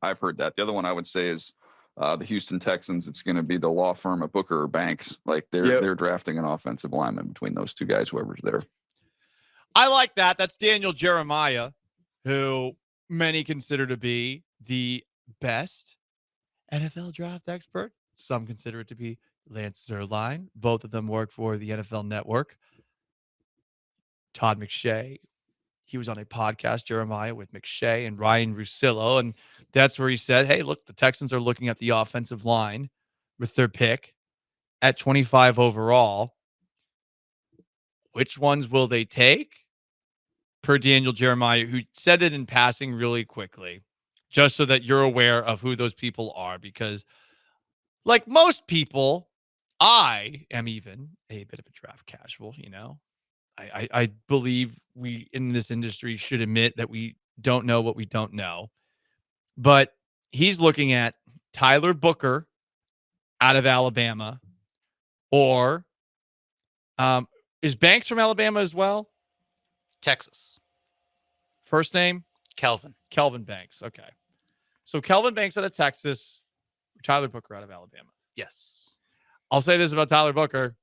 I've heard that. The other one I would say is the Houston Texans. It's going to be the law firm of Booker or Banks. Like they're drafting an offensive lineman between those two guys, whoever's there. I like that. That's Daniel Jeremiah, who many consider to be the best NFL draft expert. Some consider it to be Lance Zierlein. Both of them work for the NFL Network. Todd McShay, he was on a podcast, Jeremiah, with McShay and Ryan Russillo, and that's where he said, hey, look, the Texans are looking at the offensive line with their pick at 25 overall. Which ones will they take? Per Daniel Jeremiah, who said it in passing really quickly, just so that you're aware of who those people are, because like most people, I am even a bit of a draft casual, you know. I believe we in this industry should admit that we don't know what we don't know. But he's looking at Tyler Booker out of Alabama, or is Banks from Alabama as well? Texas. First name? Kelvin Banks. Okay. So Kelvin Banks out of Texas, Tyler Booker out of Alabama. Yes. I'll say this about Tyler Booker.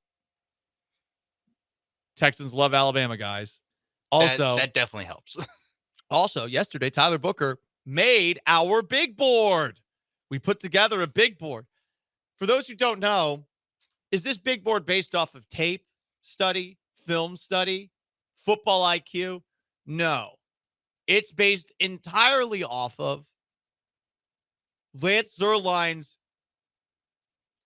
Texans love Alabama guys. Also, that definitely helps. Also, yesterday, Tyler Booker made our big board. We put together a big board. For those who don't know, is this big board based off of tape study, film study, football IQ? No. It's based entirely off of Lance Zierlein's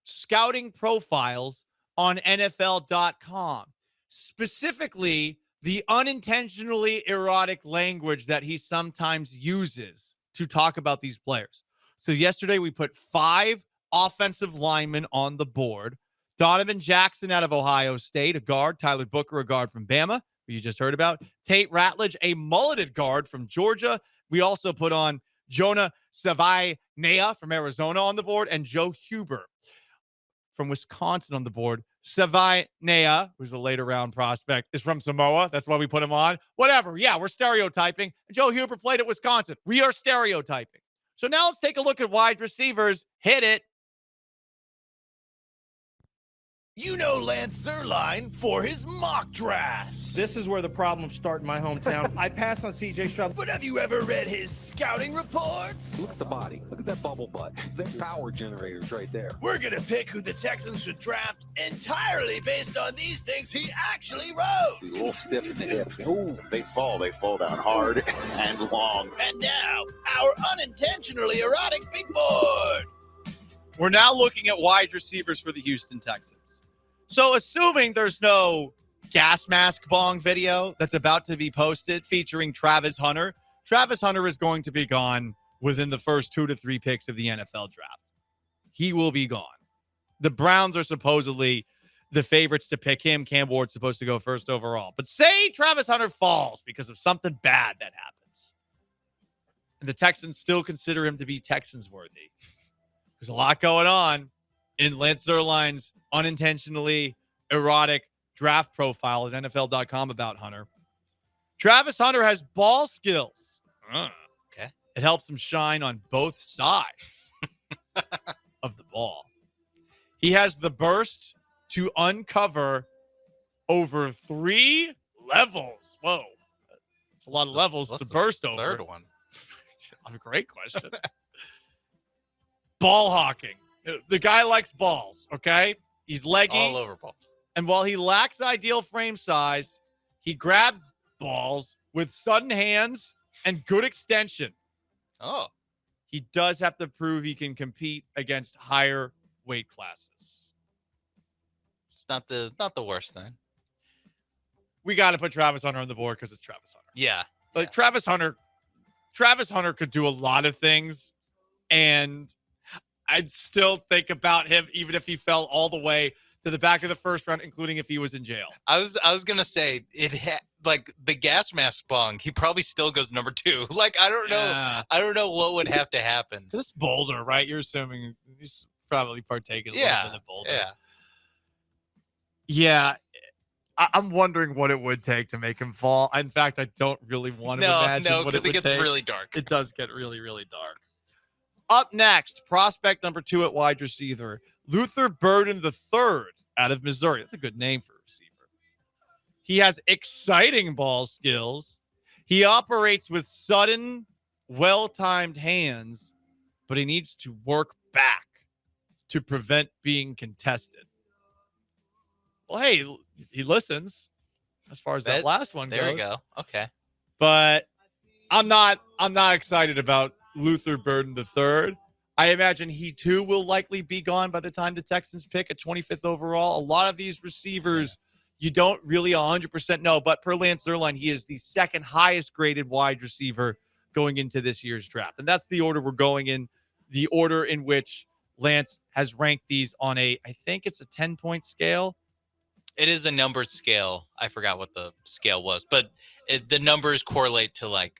scouting profiles on NFL.com. Specifically, the unintentionally erotic language that he sometimes uses to talk about these players. So yesterday we put 5 offensive linemen on the board. Donovan Jackson out of Ohio State, a guard. Tyler Booker, a guard from Bama, who you just heard about. Tate Ratledge, a mulleted guard from Georgia. We also put on Jonah Savai-Nea from Arizona on the board, and Joe Huber from Wisconsin on the board. Savai-Nea, who's a later round prospect, is from Samoa. That's why we put him on. Whatever. Yeah, we're stereotyping. Joe Huber played at Wisconsin. We are stereotyping. So now let's take a look at wide receivers. Hit it. You know Lance Zierlein for his mock drafts. This is where the problems start in my hometown. I pass on C.J. Stroud. But have you ever read his scouting reports? Look at the body. Look at that bubble butt. They're power generators right there. We're going to pick who the Texans should draft entirely based on these things he actually wrote. A little stiff in the hips. Ooh, they fall down hard and long. And now, our unintentionally erotic big board. We're now looking at wide receivers for the Houston Texans. So assuming there's no gas mask bong video that's about to be posted featuring Travis Hunter is going to be gone within the first 2 to 3 picks of the NFL draft. He will be gone. The Browns are supposedly the favorites to pick him. Cam Ward's supposed to go first overall. But say Travis Hunter falls because of something bad that happens, and the Texans still consider him to be Texans worthy. There's a lot going on in Lance Zierlein's unintentionally erotic draft profile at NFL.com about Hunter. Travis Hunter has ball skills. Okay. It helps him shine on both sides of the ball. He has the burst to uncover over 3 levels. Whoa. It's a lot of levels to burst over. Third one. A great question. Ball hawking. The guy likes balls, okay? He's leggy. All over balls. And while he lacks ideal frame size, he grabs balls with sudden hands and good extension. Oh. He does have to prove he can compete against higher weight classes. It's not the worst thing. We got to put Travis Hunter on the board because it's Travis Hunter. Yeah. Like Travis Hunter could do a lot of things, and I'd still think about him even if he fell all the way to the back of the first round, including if he was in jail. I was gonna say like the gas mask bong. He probably still goes number 2. Like I don't know what would have to happen. Because it's Boulder, right? You're assuming he's probably partaking a little bit of Boulder. Yeah. I'm wondering what it would take to make him fall. In fact, I don't really want to imagine what it would take. Because it gets really dark. It does get really, really dark. Up next, prospect number 2 at wide receiver, Luther Burden III out of Missouri. That's a good name for a receiver. He has exciting ball skills. He operates with sudden, well-timed hands, but he needs to work back to prevent being contested. Well, hey, he listens as far as that last one goes. There you go. Okay. But I'm not excited about Luther Burden III. I imagine he too will likely be gone by the time the Texans pick at 25th overall. A lot of these receivers you don't really 100% know, but per Lance Zierlein, he is the second highest graded wide receiver going into this year's draft. And that's the order we're going in, the order in which Lance has ranked these on I think it's a 10-point scale. It is a numbered scale. I forgot what the scale was, but the numbers correlate to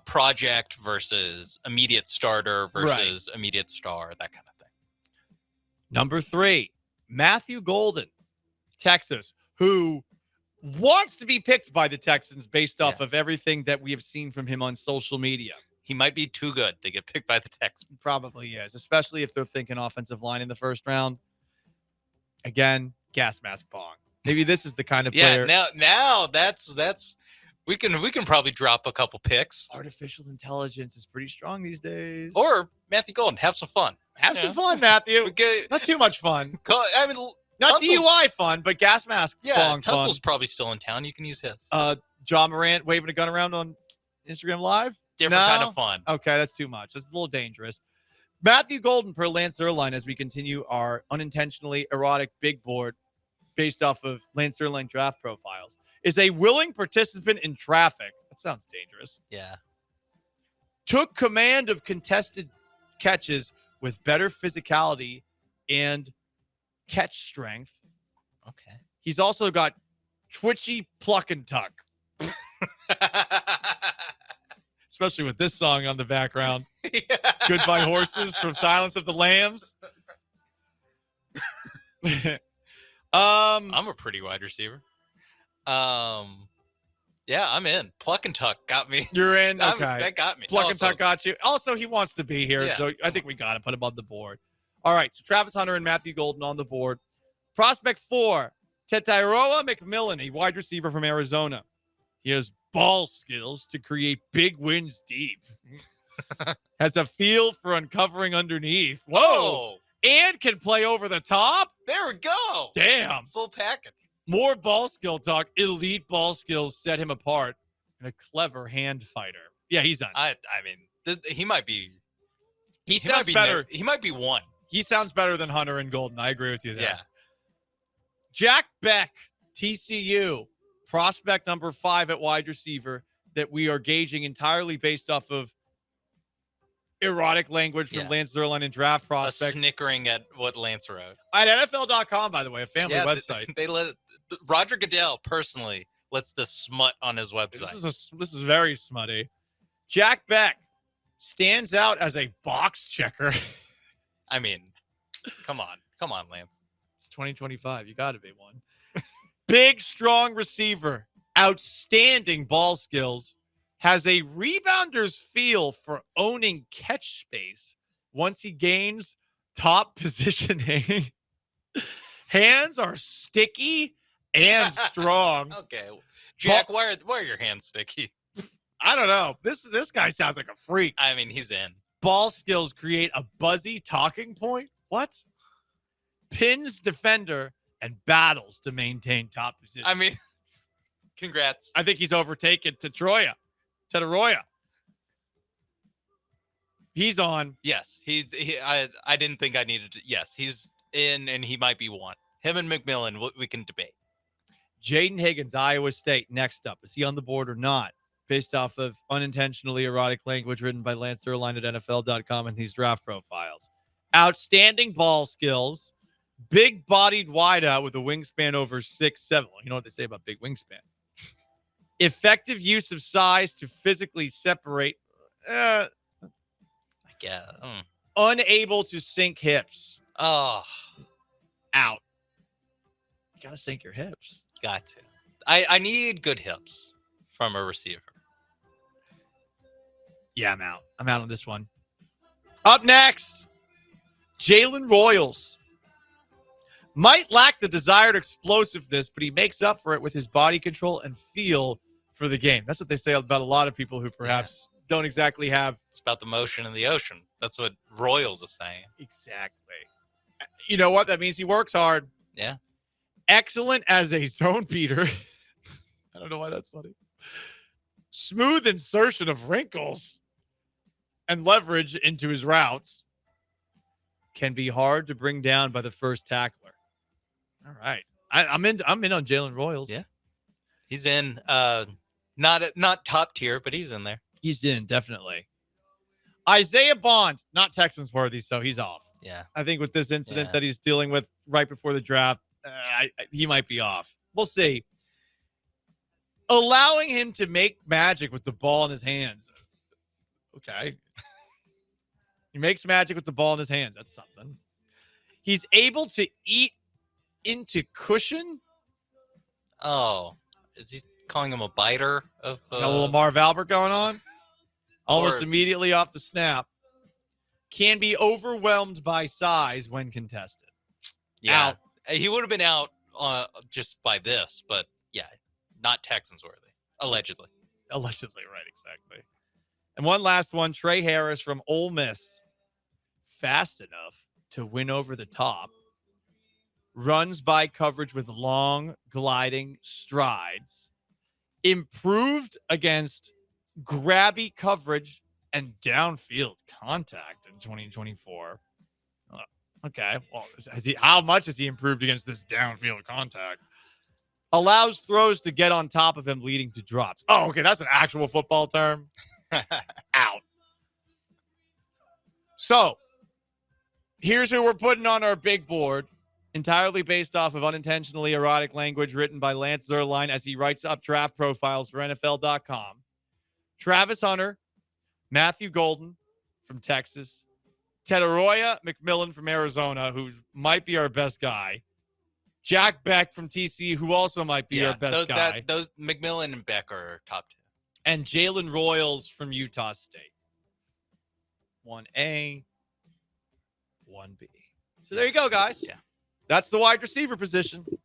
project versus immediate starter versus immediate star, that kind of thing. Number 3, Matthew Golden, Texas, who wants to be picked by the Texans based off of everything that we have seen from him on social media. He might be too good to get picked by the Texans. Probably is, especially if they're thinking offensive line in the first round. Again, gas mask bong. Maybe this is the kind of player. Now that's we can probably drop a couple picks. Artificial intelligence is pretty strong these days. Or Matthew Golden, have some fun. Have some fun, Matthew. Not too much fun. I mean, not DUI fun, but gas mask bong fun. Tunsil's probably still in town. You can use his. John Morant waving a gun around on Instagram Live. Different kind of fun. Okay, that's too much. That's a little dangerous. Matthew Golden per Lance Zierlein as we continue our unintentionally erotic big board based off of Lance Zierlein draft profiles is a willing participant in traffic. That sounds dangerous. Yeah. Took command of contested catches with better physicality and catch strength. Okay. He's also got twitchy pluck and tuck. Especially with this song on the background. Goodbye Horses from Silence of the Lambs. I'm a pretty wide receiver. Yeah, I'm in. Pluck and tuck got me. You're in? Okay. That got me. Pluck and tuck got you. Also, he wants to be here, so I think we got to put him on the board. All right, so Travis Hunter and Matthew Golden on the board. Prospect 4, Tetairoa McMillan, a wide receiver from Arizona. He has ball skills to create big wins deep. Has a feel for uncovering underneath. Whoa! And can play over the top. There we go. Damn. Full package. More ball skill talk. Elite ball skills set him apart. And a clever hand fighter. Yeah, he's done. I mean, he might be. He sounds better. He might be one. He sounds better than Hunter and Golden. I agree with you there. Yeah. Jack Beck, TCU, prospect number 5 at wide receiver that we are gauging entirely based off of erotic language from Lance Zierlein and draft prospects. Snickering at what Lance wrote. At NFL.com, by the way, a family website. They let Roger Goodell personally lets the smut on his website. This is very smutty. Jack Beck stands out as a box checker. I mean, come on, Lance. It's 2025. You got to be one. Big, strong receiver. Outstanding ball skills. Has a rebounder's feel for owning catch space once he gains top positioning. Hands are sticky and strong. Okay. Jack, why are your hands sticky? I don't know. This guy sounds like a freak. I mean, he's in. Ball skills create a buzzy talking point. What? Pins defender and battles to maintain top position. I mean, congrats. I think he's overtaken Tetairoa. He's on. Yes, I didn't think I needed to. Yes, he's in, and he might be one. Him and McMillan, we can debate. Jaden Higgins, Iowa State, next up. Is he on the board or not? Based off of unintentionally erotic language written by Lance Zierlein at NFL.com and these draft profiles. Outstanding ball skills. Big-bodied wideout with a wingspan over 6'7". Well, you know what they say about big wingspan. Effective use of size to physically separate. I guess. Unable to sink hips. Oh. Out. You got to sink your hips. Got to. I need good hips from a receiver. Yeah, I'm out. I'm out on this one. Up next, Jalen Royals. Might lack the desired explosiveness, but he makes up for it with his body control and feel for the game. That's what they say about a lot of people who perhaps don't exactly have. It's about the motion in the ocean. That's what Royals is saying. Exactly. You know what? That means he works hard. Yeah. Excellent as a zone beater. I don't know why that's funny. Smooth insertion of wrinkles and leverage into his routes. Can be hard to bring down by the first tackler. All right. I'm in on Jalen Royals. Yeah. He's in not top tier, but he's in there. He's in, definitely. Isaiah Bond, not Texans worthy, so he's off. Yeah. I think with this incident that he's dealing with right before the draft, he might be off. We'll see. Allowing him to make magic with the ball in his hands. Okay. He makes magic with the ball in his hands. That's something. He's able to eat into cushion. Oh, is he calling him a biter? Got a little Marv Albert going on. Almost Or- immediately off the snap. Can be overwhelmed by size when contested. Yeah. Out. He would have been out just by this, but yeah, not Texans worthy. Allegedly. Allegedly, right, exactly. And one last one, Trey Harris from Ole Miss. Fast enough to win over the top. Runs by coverage with long gliding strides. Improved against grabby coverage and downfield contact in 2024. Okay, well, how much has he improved against this downfield contact? Allows throws to get on top of him, leading to drops. Oh, okay, that's an actual football term. Out. So, here's who we're putting on our big board, entirely based off of unintentionally erotic language written by Lance Zierlein as he writes up draft profiles for NFL.com. Travis Hunter, Matthew Golden from Texas, Tedaroya McMillan from Arizona, who might be our best guy, Jack Beck from TCU, who also might be our best guy, Those McMillan and Beck are top 2. and Jalen Royals from Utah State. 1A, 1B. So there you go, guys. Yeah. That's the wide receiver position.